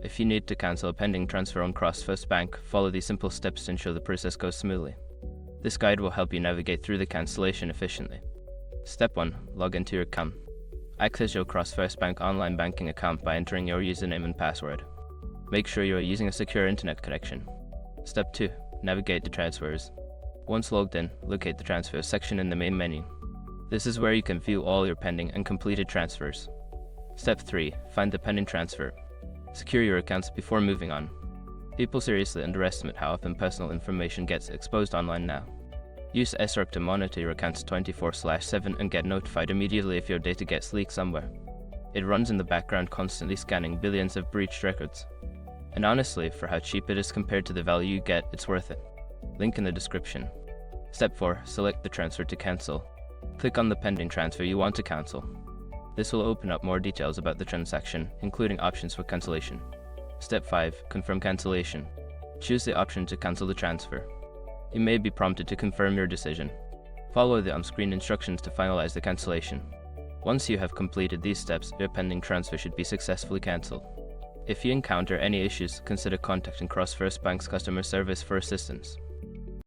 If you need to cancel a pending transfer on CrossFirst Bank, follow these simple steps to ensure the process goes smoothly. This guide will help you navigate through the cancellation efficiently. Step 1. Log into your account. Access your CrossFirst Bank online banking account by entering your username and password. Make sure you are using a secure internet connection. Step 2. Navigate to transfers. Once logged in, locate the transfers section in the main menu. This is where you can view all your pending and completed transfers. Step 3. Find the pending transfer. Secure your accounts before moving on. People seriously underestimate how often personal information gets exposed online now. Use SRC to monitor your accounts 24/7 and get notified immediately if your data gets leaked somewhere. It runs in the background, constantly scanning billions of breached records. And honestly, for how cheap it is compared to the value you get, it's worth it. Link in the description. Step 4. Select the transfer to cancel. Click on the pending transfer you want to cancel. This will open up more details about the transaction, including options for cancellation. Step 5. Confirm cancellation. Choose the option to cancel the transfer. You may be prompted to confirm your decision. Follow the on-screen instructions to finalize the cancellation. Once you have completed these steps, your pending transfer should be successfully cancelled. If you encounter any issues, consider contacting CrossFirst Bank's customer service for assistance.